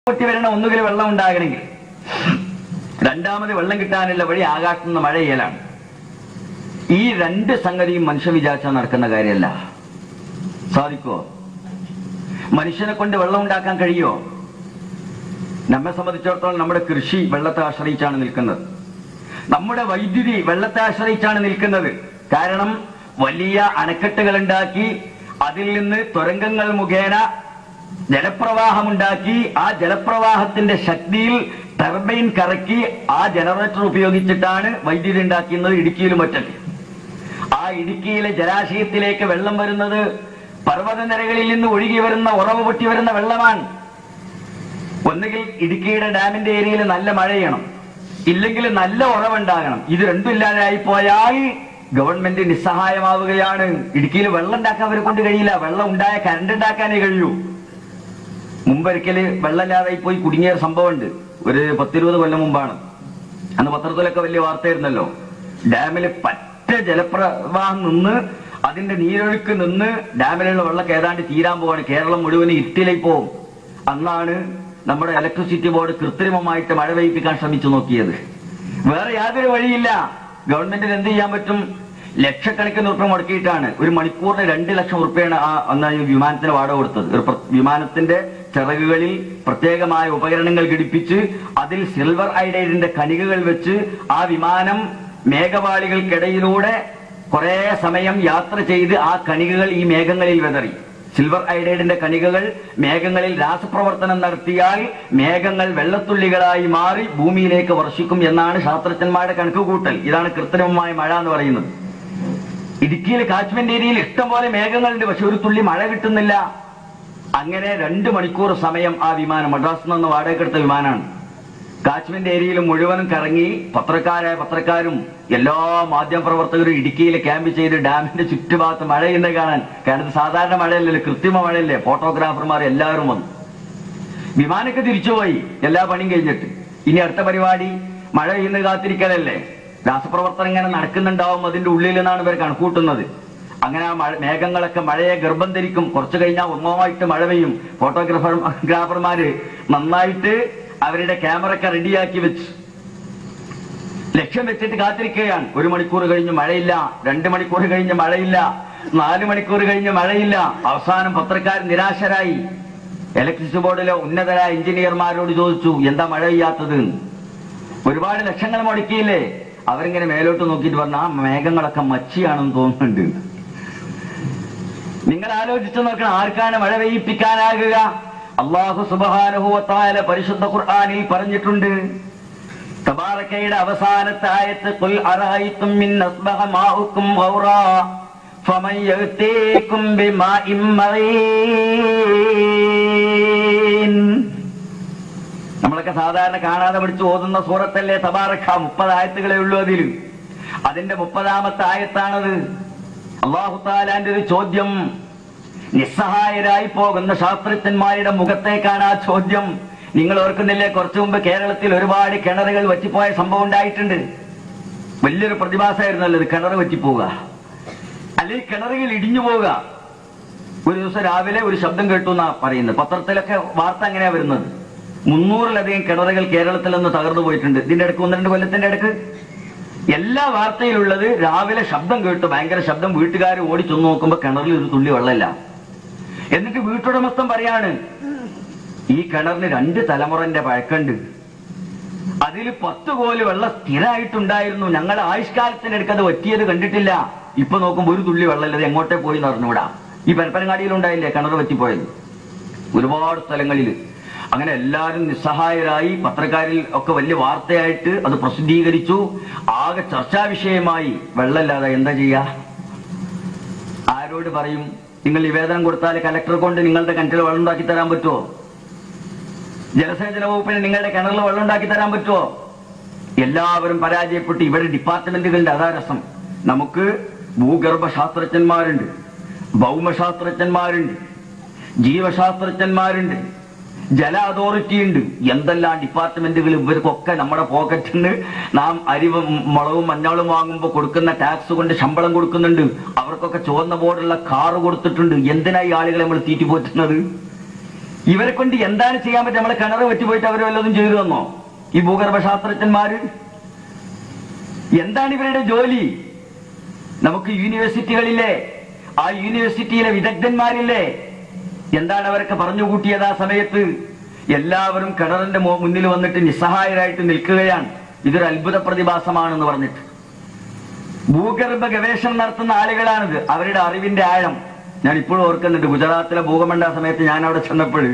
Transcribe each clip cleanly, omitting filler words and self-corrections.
പൊട്ടി വരണ ഒന്നുകിൽ വെള്ളം ഉണ്ടാകണമെങ്കിൽ, രണ്ടാമത് വെള്ളം കിട്ടാനുള്ള വഴി ആകാശത്തു നിന്ന് മഴ ചെയ്യലാണ്. ഈ രണ്ട് സംഗതിയും മനുഷ്യൻ വിചാരിച്ചാൽ നടക്കുന്ന കാര്യമല്ല. സാധിക്കുമോ? മനുഷ്യനെ കൊണ്ട് വെള്ളം ഉണ്ടാക്കാൻ കഴിയുമോ? നമ്മെ സംബന്ധിച്ചിടത്തോളം നമ്മുടെ കൃഷി വെള്ളത്തെ ആശ്രയിച്ചാണ് നിൽക്കുന്നത്. നമ്മുടെ വൈദ്യുതി വെള്ളത്തെ ആശ്രയിച്ചാണ് നിൽക്കുന്നത്. കാരണം വലിയ അണക്കെട്ടുകൾ ഉണ്ടാക്കി അതിൽ നിന്ന് തുരങ്കങ്ങൾ മുഖേന ജലപ്രവാഹമുണ്ടാക്കി ആ ജലപ്രവാഹത്തിന്റെ ശക്തിയിൽ ടർബൈൻ കറക്കി ആ ജനറേറ്റർ ഉപയോഗിച്ചിട്ടാണ് വൈദ്യുതി ഉണ്ടാക്കുന്നത് ഇടുക്കിയിലും മറ്റൊക്കെ. ആ ഇടുക്കിയിലെ ജലാശയത്തിലേക്ക് വെള്ളം വരുന്നത് പർവ്വതനിരകളിൽ നിന്ന് ഒഴുകി വരുന്ന ഉറവ് പൊട്ടി വരുന്ന വെള്ളമാണ്. ഒന്നുകിൽ ഇടുക്കിയുടെ ഡാമിന്റെ ഏരിയയിൽ നല്ല മഴ ചെയ്യണം, ഇല്ലെങ്കിൽ നല്ല ഉറവുണ്ടാകണം. ഇത് രണ്ടും ഇല്ലാതായി പോയാൽ ഗവൺമെന്റ് നിസ്സഹായമാവുകയാണ്. ഇടുക്കിയിൽ വെള്ളം ഉണ്ടാക്കാൻ അവരെ കൊണ്ട് കഴിയില്ല. വെള്ളം ഉണ്ടായ കറണ്ട് ഉണ്ടാക്കാനേ കഴിയൂ. മുമ്പൊരിക്കല് വെള്ളമില്ലാതായി പോയി കുടുങ്ങിയ സംഭവമുണ്ട്. ഒരു 10-20 കൊല്ലം മുമ്പാണ്. അന്ന് പത്രത്തിലൊക്കെ വലിയ വാർത്തയായിരുന്നല്ലോ. ഡാമിൽ പറ്റ ജലപ്രവാഹം നിന്ന് അതിന്റെ നീരൊഴുക്ക് നിന്ന് ഡാമിലുള്ള വെള്ളമൊക്കെ ഏതാണ്ട് തീരാൻ പോവാണ്. കേരളം മുഴുവൻ ഇരുട്ടിലേക്ക് പോകും. അന്നാണ് നമ്മുടെ ഇലക്ട്രിസിറ്റി ബോർഡ് കൃത്രിമമായിട്ട് മഴ പെയ്യിപ്പിക്കാൻ ശ്രമിച്ചു നോക്കിയത്. വേറെ യാതൊരു വഴിയില്ല. ഗവൺമെന്റിന് എന്ത് ചെയ്യാൻ പറ്റും? ലക്ഷക്കണക്കിന് ഉറുപ്പ്യ മുടക്കിയിട്ടാണ് ഒരു മണിക്കൂറിന് 2 ലക്ഷം ഉറുപ്പ്യാണ് അന്നാണ് വിമാനത്തിന് വാടക കൊടുത്തത്. ഒരു വിമാനത്തിന്റെ ചിറകുകളിൽ പ്രത്യേകമായ ഉപകരണങ്ങൾ ഘടിപ്പിച്ച് അതിൽ സിൽവർ അയഡൈഡിന്റെ കണികകൾ വെച്ച് ആ വിമാനം മേഘവാളികൾക്കിടയിലൂടെ കുറെ സമയം യാത്ര ചെയ്ത് ആ കണികകൾ ഈ മേഘങ്ങളിൽ വിതറി. സിൽവർ അയഡൈഡിന്റെ കണികകൾ മേഘങ്ങളിൽ രാസപ്രവർത്തനം നടത്തിയാൽ മേഘങ്ങൾ വെള്ളത്തുള്ളികളായി മാറി ഭൂമിയിലേക്ക് വർഷിക്കും എന്നാണ് ശാസ്ത്രജ്ഞന്മാരുടെ കണക്കുകൂട്ടൽ. ഇതാണ് കൃത്രിമമായ മഴ എന്ന് പറയുന്നത്. ഇടുക്കിയിൽ കാച്ച്മെന്റ് ഏരിയയിൽ ഇഷ്ടംപോലെ മേഘങ്ങളുണ്ട്, പക്ഷെ ഒരു തുള്ളി മഴ കിട്ടുന്നില്ല. അങ്ങനെ 2 മണിക്കൂർ സമയം ആ വിമാനം, മദ്രാസിൽ നിന്ന് വാടകയ്ക്കെടുത്ത വിമാനമാണ്, കാച്ച്മെന്റ് ഏരിയയിൽ മുഴുവനും കറങ്ങി. പത്രക്കാരും എല്ലാ മാധ്യമപ്രവർത്തകരും ഇടുക്കിയിൽ ക്യാമ്പ് ചെയ്ത് ഡാമിന്റെ ചുറ്റുഭാഗത്ത് മഴയുണ്ട് കാണാൻ. കാരണം ഇത് സാധാരണ മഴയല്ലല്ലോ, കൃത്രിമ മഴയല്ലേ. ഫോട്ടോഗ്രാഫർമാർ എല്ലാവരും വന്നു. വിമാനമൊക്കെ തിരിച്ചുപോയി എല്ലാ പണിയും കഴിഞ്ഞിട്ട്. ഇനി അടുത്ത പരിപാടി മഴ പെയ്യുന്നത് കാത്തിരിക്കലല്ലേ. രാസപ്രവർത്തനം ഇങ്ങനെ നടക്കുന്നുണ്ടാവും അതിന്റെ ഉള്ളിൽ നിന്നാണ് ഇവർ കണക്കൂട്ടുന്നത്. അങ്ങനെ ആ മേഘങ്ങളൊക്കെ മഴയെ ഗർഭം ധരിക്കും. കുറച്ചു കഴിഞ്ഞാൽ ഒന്നോമായിട്ട് മഴ പെയ്യും. ഫോട്ടോഗ്രാഫർമാര് നന്നായിട്ട് അവരുടെ ക്യാമറയൊക്കെ റെഡിയാക്കി വെച്ച് ലക്ഷ്യം വെച്ചിട്ട് കാത്തിരിക്കുകയാണ്. 1 മണിക്കൂർ കഴിഞ്ഞ് മഴയില്ല, 2 മണിക്കൂർ കഴിഞ്ഞ് മഴയില്ല, 4 മണിക്കൂർ കഴിഞ്ഞ് മഴയില്ല. അവസാനം പത്രക്കാർ നിരാശരായി. ഇലക്ട്രിസിറ്റി ബോർഡിലെ ഉന്നതരായ എഞ്ചിനീയർമാരോട് ചോദിച്ചു, എന്താ മഴ പെയ്യാത്തത്? ഒരുപാട് ലക്ഷങ്ങൾ മുടക്കിയില്ലേ? അവരിങ്ങനെ മേലോട്ട് നോക്കിയിട്ട് പറഞ്ഞു, ആ മേഘങ്ങളൊക്കെ മച്ചിയാണെന്ന് തോന്നുന്നുണ്ട്. നിങ്ങൾ ആലോചിച്ചു നോക്കണം, ആർക്കാണ് മഴ പെയ്യിപ്പിക്കാനാകുക? അല്ലാഹു സുബ്ഹാനഹു വ തആല പരിശുദ്ധ ഖുർആനിൽ പറഞ്ഞിട്ടുണ്ട്. തബാറകയുടെ അവസാനത്തെ ആയത്ത്, ഖുൽ അറഅയ്തും മിൻ അസ്ബഹ മാഉകും ഗൗറാ ഫമൻ യഅതീകും ബിമാഇൻ മഈൻ. നമ്മളൊക്കെ സാധാരണ കാണാതെ പഠിച്ച് ഓതുന്ന സൂറത്തല്ലേ തബാറക. 30 ആയത്തുകളേ ഉള്ളൂ അതിൽ. അതിന്റെ 30ാമത്തെ ആയത്താണത്. അല്ലാഹു തആലാന്റെ ഒരു ചോദ്യം. നിസ്സഹായരായി പോകുന്ന ശാസ്ത്രജ്ഞന്മാരുടെ മുഖത്തേക്കാണ് ആ ചോദ്യം. നിങ്ങൾ ഓർക്കുന്നില്ലേ, കുറച്ചു മുമ്പ് കേരളത്തിൽ ഒരുപാട് കിണറുകൾ വറ്റിപ്പോയ സംഭവം ഉണ്ടായിട്ടുണ്ട്. വലിയൊരു പ്രതിഭാസമായിരുന്നല്ലോ ഇത്, കിണർ വറ്റിപ്പോവുക, അല്ലെങ്കിൽ കിണറുകൾ ഇടിഞ്ഞു പോവുക. ഒരു ദിവസം രാവിലെ ഒരു ശബ്ദം കേട്ടു എന്നാ പറയുന്നത്. പത്രത്തിലൊക്കെ വാർത്ത അങ്ങനെയാ വരുന്നത്. 300-ലധികം കിണറുകൾ കേരളത്തിൽ നിന്ന് തകർന്നു പോയിട്ടുണ്ട്. ഇതിന്റെ ഇടയ്ക്ക് 1-2 കൊല്ലത്തിന്റെ ഇടയ്ക്ക് എല്ലാ വാർത്തയിലുള്ളത് രാവിലെ ശബ്ദം കേട്ടു, ഭയങ്കര ശബ്ദം. വീട്ടുകാർ ഓടി ചെന്ന് നോക്കുമ്പോ കിണറിൽ ഒരു തുള്ളി വെള്ളമില്ല. എന്നിട്ട് വീട്ടുടമസ്ഥൻ പറയാണ്, ഈ കിണറിന് 2 തലമുറന്റെ പഴക്കമുണ്ട്, അതിൽ 10 കോല് വെള്ളം സ്ഥിരമായിട്ടുണ്ടായിരുന്നു, ഞങ്ങൾ ആയുഷ്കാലത്തിനടുക്ക് അത് വറ്റിയത് കണ്ടിട്ടില്ല. ഇപ്പൊ നോക്കുമ്പോ ഒരു തുള്ളി വെള്ളമില്ലത് എങ്ങോട്ടേ പോയി നടന്നുകൂടാ. ഈ പരപ്പനങ്ങാടിയിലുണ്ടായില്ലേ കിണർ വറ്റിപ്പോയത്? ഒരുപാട് സ്ഥലങ്ങളിൽ. അങ്ങനെ എല്ലാവരും നിസ്സഹായരായി. പത്രക്കാരിൽ ഒക്കെ വലിയ വാർത്തയായിട്ട് അത് പ്രസിദ്ധീകരിച്ചു. ആകെ ചർച്ചാ വിഷയമായി. വെള്ളമില്ലാതെ എന്താ ചെയ്യാ? ആരോട് പറയും? നിങ്ങൾ നിവേദനം കൊടുത്താൽ കലക്ടറെ കൊണ്ട് നിങ്ങളുടെ കിണറ്റിൽ വെള്ളം ഉണ്ടാക്കി തരാൻ പറ്റുമോ? ജലസേചന വകുപ്പിന് നിങ്ങളുടെ കിണറിൽ വെള്ളം ഉണ്ടാക്കി തരാൻ പറ്റുമോ? എല്ലാവരും പരാജയപ്പെട്ട്. ഇവിടെ ഡിപ്പാർട്ട്മെന്റുകളുടെ അതാ രസം. നമുക്ക് ഭൂഗർഭ ശാസ്ത്രജ്ഞന്മാരുണ്ട്, ഭൗമശാസ്ത്രജ്ഞന്മാരുണ്ട്, ജീവശാസ്ത്രജ്ഞന്മാരുണ്ട്, ജല അതോറിറ്റി ഉണ്ട്. എന്തെല്ലാം ഡിപ്പാർട്ട്മെന്റുകൾ. ഇവർക്കൊക്കെ നമ്മുടെ പോക്കറ്റിൽ നിന്ന് നാം അരിവും മുളകും മഞ്ഞളും വാങ്ങുമ്പോൾ കൊടുക്കുന്ന ടാക്സ് കൊണ്ട് ശമ്പളം കൊടുക്കുന്നുണ്ട്. അവർക്കൊക്കെ ചുവന്ന ബോർഡുള്ള കാറ് കൊടുത്തിട്ടുണ്ട്. എന്തിനായി ആളുകളെ നമ്മൾ തീറ്റിപ്പോറ്റുന്നത്? ഇവരെ കൊണ്ട് എന്താണ് ചെയ്യാൻ പറ്റുക? നമ്മളെ കിണറ് വെറ്റിപ്പോയിട്ട് അവർ വല്ലതും ചെയ്തു തന്നോ ഈ ഭൂഗർഭ ശാസ്ത്രജ്ഞന്മാര്? എന്താണ് ഇവരുടെ ജോലി? നമുക്ക് യൂണിവേഴ്സിറ്റികളില്ലേ, ആ യൂണിവേഴ്സിറ്റിയിലെ വിദഗ്ധന്മാരില്ലേ, എന്താണ് അവരൊക്കെ പറഞ്ഞുകൂട്ടിയത് ആ സമയത്ത്? എല്ലാവരും കിണറിന്റെ മുന്നിൽ വന്നിട്ട് നിസ്സഹായരായിട്ട് നിൽക്കുകയാണ്. ഇതൊരു അത്ഭുത പ്രതിഭാസമാണെന്ന് പറഞ്ഞിട്ട്. ഭൂഗർഭ ഗവേഷണം നടത്തുന്ന ആളുകളാണിത്. അവരുടെ അറിവിന്റെ ആഴം ഞാൻ ഇപ്പോഴും ഓർക്കുന്നുണ്ട്. ഗുജറാത്തിലെ ഭൂകമ്പണ്ട സമയത്ത് ഞാൻ അവിടെ ചെന്നപ്പോൾ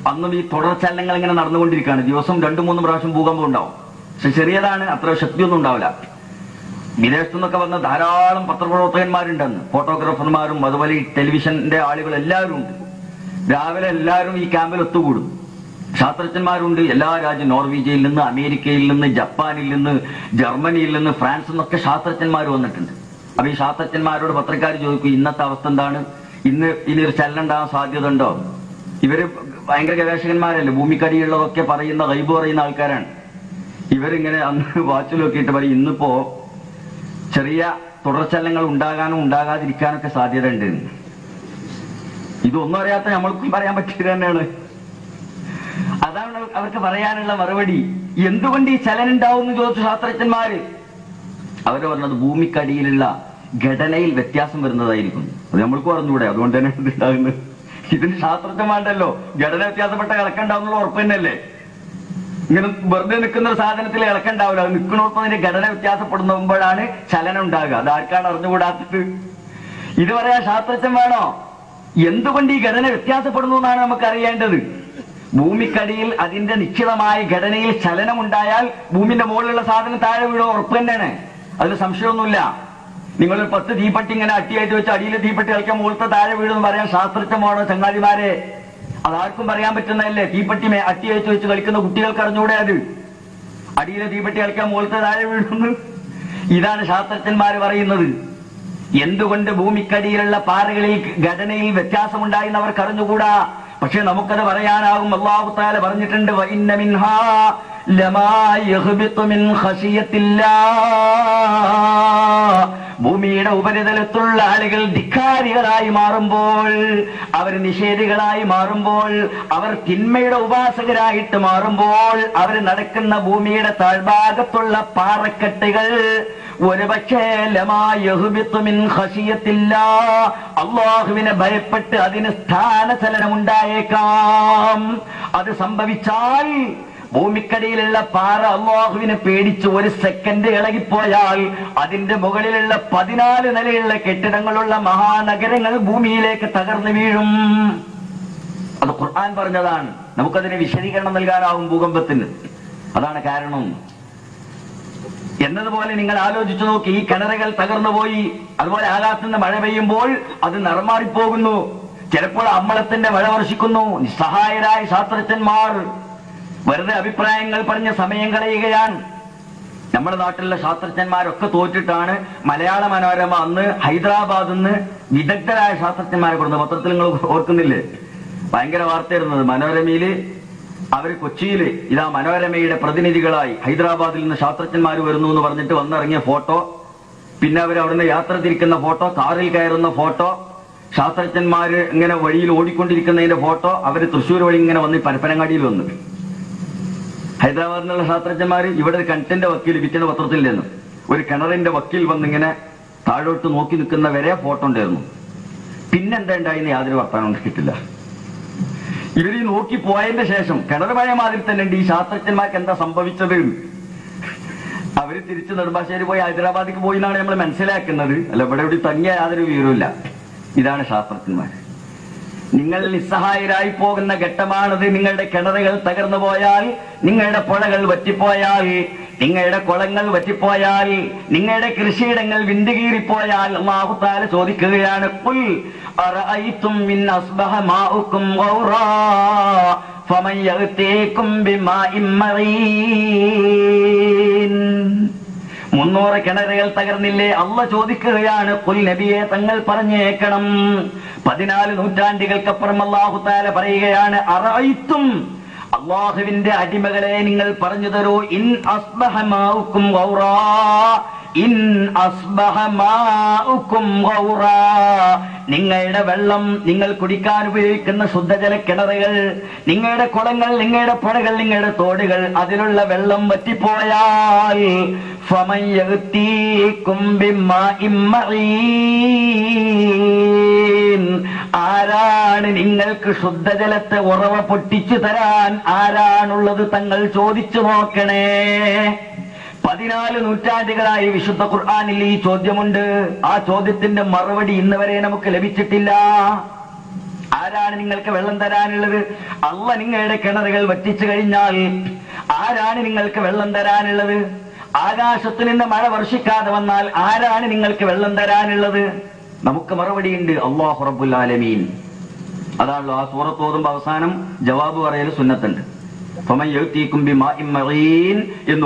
അന്നും ഈ തുടർചലനങ്ങൾ ഇങ്ങനെ നടന്നുകൊണ്ടിരിക്കുകയാണ്. ദിവസം 2-3 പ്രാവശ്യം ഭൂകമ്പം ഉണ്ടാവും. പക്ഷെ ചെറിയതാണ്, അത്ര ശക്തിയൊന്നും ഉണ്ടാവില്ല. വിദേശത്തു നിന്നൊക്കെ വന്ന ധാരാളം പത്രപ്രവർത്തകന്മാരുണ്ടെന്ന്, ഫോട്ടോഗ്രാഫർമാരും അതുപോലെ ഈ ടെലിവിഷന്റെ ആളുകൾ എല്ലാവരും ഉണ്ട്. രാവിലെ എല്ലാവരും ഈ ക്യാമ്പിൽ ഒത്തുകൂടും. ശാസ്ത്രജ്ഞന്മാരുണ്ട്, എല്ലാ രാജ്യം, നോർവീജിയയിൽ നിന്ന്, അമേരിക്കയിൽ നിന്ന്, ജപ്പാനിൽ നിന്ന്, ജർമ്മനിയിൽ നിന്ന്, ഫ്രാൻസിൽ നിന്നൊക്കെ ശാസ്ത്രജ്ഞന്മാർ വന്നിട്ടുണ്ട്. അപ്പൊ ഈ ശാസ്ത്രജ്ഞന്മാരോട് പത്രക്കാർ ചോദിക്കും, ഇന്നത്തെ അവസ്ഥ എന്താണ്, ഇനി ഒരു ചലനം ഉണ്ടാകാൻ സാധ്യത ഉണ്ടോ? ഇവര് ഭയങ്കര ഗവേഷകന്മാരല്ലേ, ഭൂമിക്കടിയുള്ളതൊക്കെ പറയുന്ന ഗൈബ് പറയുന്ന ആൾക്കാരാണ്. ഇവരിങ്ങനെ അന്ന് വാച്ചിൽ നോക്കിയിട്ട് പറയും, ഇന്നിപ്പോ ചെറിയ തുടർചലനങ്ങൾ ഉണ്ടാകാനും ഉണ്ടാകാതിരിക്കാനൊക്കെ സാധ്യത ഉണ്ട്. ഇതൊന്നും അറിയാത്ത നമ്മൾക്കും പറയാൻ പറ്റിയത് തന്നെയാണ്. അതാണ് അവർക്ക് പറയാനുള്ള മറുപടി. എന്തുകൊണ്ട് ഈ ചലനം ഉണ്ടാവും എന്ന് ചോദിച്ചു ശാസ്ത്രജ്ഞന്മാര്. അവര് പറഞ്ഞത് ഭൂമിക്കടിയിലുള്ള ഘടനയിൽ വ്യത്യാസം വരുന്നതായിരിക്കും. അത് നമ്മൾക്ക് പറഞ്ഞുകൂടെ, അതുകൊണ്ട് തന്നെ ഉണ്ടാകുന്നത്. ഇതിന് ശാസ്ത്രജ്ഞന്മാരുണ്ടല്ലോ, ഘടന വ്യത്യാസപ്പെട്ട ഇളക്കുണ്ടാവുന്നുള്ള ഉറപ്പ് തന്നെയല്ലേ. ഇങ്ങനെ വെറുതെ നിൽക്കുന്ന ഒരു സാധനത്തിൽ ഇളക്കുണ്ടാവില്ല, അത് നിൽക്കുന്നോടൊപ്പം അതിന്റെ ഘടന വ്യത്യാസപ്പെടുമ്പോഴാണ് ചലനം ഉണ്ടാകുക. അത് ആർക്കാണ് അറിഞ്ഞുകൂടാത്തത്? ഇത് പറയാൻ ശാസ്ത്രജ്ഞൻ വേണോ? എന്തുകൊണ്ട് ഈ ഘടന വ്യത്യാസപ്പെടുന്നു എന്നാണ് നമുക്ക് അറിയേണ്ടത്. ഭൂമിക്കടിയിൽ അതിന്റെ നിശ്ചിതമായ ഘടനയിൽ ചലനമുണ്ടായാൽ ഭൂമിന്റെ മുകളിലുള്ള സാധനം താഴെ വീഴോ ഉറപ്പ് തന്നെയാണ്, അതിൽ സംശയമൊന്നുമില്ല. നിങ്ങളൊരു 10 തീപ്പെട്ടി ഇങ്ങനെ അട്ടിയായിട്ട് വെച്ച് അടിയിലെ തീപ്പെട്ടി കളിക്കാൻ മുകളിലത്തെ താഴെ വീഴുമെന്ന് പറയാൻ ശാസ്ത്രജ്ഞമാണോ ചങ്ങാതിമാരെ? അതാർക്കും പറയാൻ പറ്റുന്നതല്ലേ. തീപ്പെട്ടി അട്ടിയായിട്ട് വെച്ച് കളിക്കുന്ന കുട്ടികൾക്ക് അറിഞ്ഞൂടെ അത് അടിയിലെ തീപ്പെട്ടി കളിക്കാൻ മുകളിലത്തെ താഴെ വീഴുമെന്ന്? ഇതാണ് ശാസ്ത്രജ്ഞന്മാര് പറയുന്നത്. എന്തുകൊണ്ട് ഭൂമിക്കടിയിലുള്ള പാറകളിൽ ഘടനയിൽ വ്യത്യാസമുണ്ടായി എന്ന് അവർക്ക് അറിഞ്ഞുകൂടാ. പക്ഷെ നമുക്കത് പറയാനാകും. അല്ലാഹു തആല പറഞ്ഞിട്ടുണ്ട്, വഇന്ന മിൻഹാ ലമാ യഹ്ബിതു മിൻ ഖശിയത്തില്ലാഹ്. ഭൂമിയുടെ ഉപരിതലത്തുള്ള ആളുകൾ ധിക്കാരികളായി മാറുമ്പോൾ, അവർ നിഷേധികളായി മാറുമ്പോൾ, അവർ തിന്മയുടെ ഉപാസകരായിട്ട് മാറുമ്പോൾ, അവർ നടക്കുന്ന ഭൂമിയുടെ താഴ്ഭാഗത്തുള്ള പാറക്കെട്ടുകൾ ഒരുപക്ഷേ ലമാ യഹ്ബിതു മിൻ ഖശിയത്തില്ലാഹ്, അല്ലാഹുവിനെ ഭയപ്പെട്ട് അതിന് സ്ഥാനചലനമുണ്ടായേക്കാം. അത് സംഭവിച്ചാൽ ഭൂമിക്കടിയിലുള്ള പാറ അല്ലാഹുവിനെ പേടിച്ച് 1 സെക്കൻഡ് ഇളകിപ്പോയാൽ അതിന്റെ മുകളിലുള്ള 14 നിലയുള്ള കെട്ടിടങ്ങളുള്ള മഹാനഗരങ്ങൾ ഭൂമിയിലേക്ക് തകർന്നു വീഴും. അത് ഖുർആൻ പറഞ്ഞതാണ്. നമുക്കതിന് വിശദീകരണം നൽകാനാവും ഭൂകമ്പത്തിന്. അതാണ് കാരണം. എന്നതുപോലെ നിങ്ങൾ ആലോചിച്ചു നോക്കി, ഈ കിണറുകൾ തകർന്നുപോയി. അതുപോലെ ആകാശത്ത് നിന്ന് മഴ പെയ്യുമ്പോൾ അത് നിറമാറിപ്പോകുന്നു. ചിലപ്പോൾ അമ്മളത്തിന്റെ മഴ വർഷിക്കുന്നു. നിസ്സഹായരായ ശാസ്ത്രജ്ഞന്മാർ വെറുതെ അഭിപ്രായങ്ങൾ പറഞ്ഞ സമയം കളയുകയാണ്. നമ്മുടെ നാട്ടിലുള്ള ശാസ്ത്രജ്ഞന്മാരൊക്കെ തോറ്റിട്ടാണ് മലയാള മനോരമ അന്ന് ഹൈദരാബാദിൽ നിന്ന് വിദഗ്ധരായ ശാസ്ത്രജ്ഞന്മാരെ കൊടുക്കുന്നത്. പത്രത്തിൽ നിങ്ങൾ ഓർക്കുന്നില്ലേ, ഭയങ്കര വാർത്തയായിരുന്നത്. മനോരമയില് അവർ കൊച്ചിയില് ഇതാ മനോരമയുടെ പ്രതിനിധികളായി ഹൈദരാബാദിൽ നിന്ന് ശാസ്ത്രജ്ഞന്മാർ വരുന്നു എന്ന് പറഞ്ഞിട്ട് വന്നിറങ്ങിയ ഫോട്ടോ, പിന്നെ അവർ അവിടുന്ന് യാത്ര തിരിക്കുന്ന ഫോട്ടോ, കാറിൽ കയറുന്ന ഫോട്ടോ, ശാസ്ത്രജ്ഞന്മാര് ഇങ്ങനെ വഴിയിൽ ഓടിക്കൊണ്ടിരിക്കുന്നതിന്റെ ഫോട്ടോ. അവര് തൃശ്ശൂർ വഴി ഇങ്ങനെ വന്ന് പരപ്പനങ്ങാടിയിൽ വന്നു. ഹൈദരാബാദിൽ നിന്നുള്ള ശാസ്ത്രജ്ഞന്മാര് ഇവിടെ ഒരു കിണറ്റിന്റെ വക്കീൽ പിറ്റേന്ന് പത്രത്തിൽ നിന്ന് ഒരു കിണറിന്റെ വക്കീൽ വന്നിങ്ങനെ താഴോട്ട് നോക്കി നിൽക്കുന്ന വരെ ഫോട്ടോ ഉണ്ടായിരുന്നു. പിന്നെന്താ ഉണ്ടായിന്ന് യാതൊരു വർത്തമാനം കിട്ടില്ല. ഇവര് നോക്കി പോയതിന്റെ ശേഷം കിണർ പഴയ മാതിരി തന്നെ ഉണ്ട്. ഈ ശാസ്ത്രജ്ഞന്മാർക്ക് എന്താ സംഭവിച്ചത്? അവര് തിരിച്ച് നെടുമ്പാശ്ശേരി പോയി ഹൈദരാബാദിക്ക് പോയി എന്നാണ് നമ്മൾ മനസ്സിലാക്കുന്നത്. അല്ല, ഇവിടെ തങ്ങിയ യാതൊരു വിവരമില്ല. ഇതാണ് ശാസ്ത്രജ്ഞന്മാർ. നിങ്ങൾ നിസ്സഹായരായി പോകുന്ന ഘട്ടമാണത്. നിങ്ങളുടെ കിണറുകൾ തകർന്നു പോയാൽ, നിങ്ങളുടെ പുഴകൾ വറ്റിപ്പോയാൽ, നിങ്ങളുടെ കുളങ്ങൾ വറ്റിപ്പോയാൽ, നിങ്ങളുടെ കൃഷിയിടങ്ങൾ വിണ്ടുകീറിപ്പോയാൽ അല്ലാഹു തആല ചോദിക്കുകയാണ്, ഖുൽ അറഅയ്തും മിൻ അസ്ബഹ മാഉകും ഗൗറാ ഫമൻ യഅതീകും ബിമാഇൻ മഈൻ. 300 കിണറുകൾ തകർന്നില്ലേ? അള്ളാഹ് ചോദിക്കുകയാണ്. ഖുൽ നബിയെ, തങ്ങൾ പറഞ്ഞേക്കണം. 14 നൂറ്റാണ്ടുകൾക്കപ്പുറം അല്ലാഹു തആല പറയുകയാണ്, അറഅയ്തും, അല്ലാഹുവിന്റെ അടിമകളെ നിങ്ങൾ പറഞ്ഞു തരൂ, ഇൻ അസ്ബഹ മാഉകും ഗൗറാ, ഇൻ അസ്ബഹ മാഉകും ഗൗറാ, നിങ്ങളുടെ വെള്ളം, നിങ്ങൾ കുടിക്കാൻ ഉപയോഗിക്കുന്ന ശുദ്ധജല കിണറുകൾ, നിങ്ങളുടെ കുളങ്ങൾ, നിങ്ങളുടെ പുഴകൾ, നിങ്ങളുടെ തോടുകൾ, അതിലുള്ള വെള്ളം വറ്റിപ്പോയാൽ ഫമൻ യഅ്തീകും ബിമ്മാഇൻ മഈൻ, ആരാണ് നിങ്ങൾക്ക് ശുദ്ധജലത്തെ ഉറവ പൊട്ടിച്ചു തരാൻ ആരാണുള്ളത്? തങ്ങൾ ചോദിച്ചു നോക്കണേ. 14 നൂറ്റാണ്ടുകളായി വിശുദ്ധ ഖുർആനിൽ ഈ ചോദ്യമുണ്ട്. ആ ചോദ്യത്തിന്റെ മറുപടി ഇന്ന് വരെ നമുക്ക് ലഭിച്ചിട്ടില്ല. ആരാണ് നിങ്ങൾക്ക് വെള്ളം തരാനുള്ളത്? അള്ളാഹ് നിങ്ങളുടെ കിണറുകൾ വറ്റിച്ചു കഴിഞ്ഞാൽ ആരാണ് നിങ്ങൾക്ക് വെള്ളം തരാനുള്ളത്? ആകാശത്ത് നിന്ന് മഴ വർഷിക്കാതെ വന്നാൽ ആരാണ് നിങ്ങൾക്ക് വെള്ളം തരാനുള്ളത്? നമുക്ക് മറുപടിയുണ്ട്, അല്ലാഹു റബ്ബുൽ ആലമീൻ. അതാണല്ലോ ആ സൂറത്ത് ഓതുമ്പോൾ അവസാനം ജവാബ് പറയൽ സുന്നത്തുണ്ട്. ഫമൻ യഅ്തീകും ബിമാഇൻ മഈൻ എന്ന്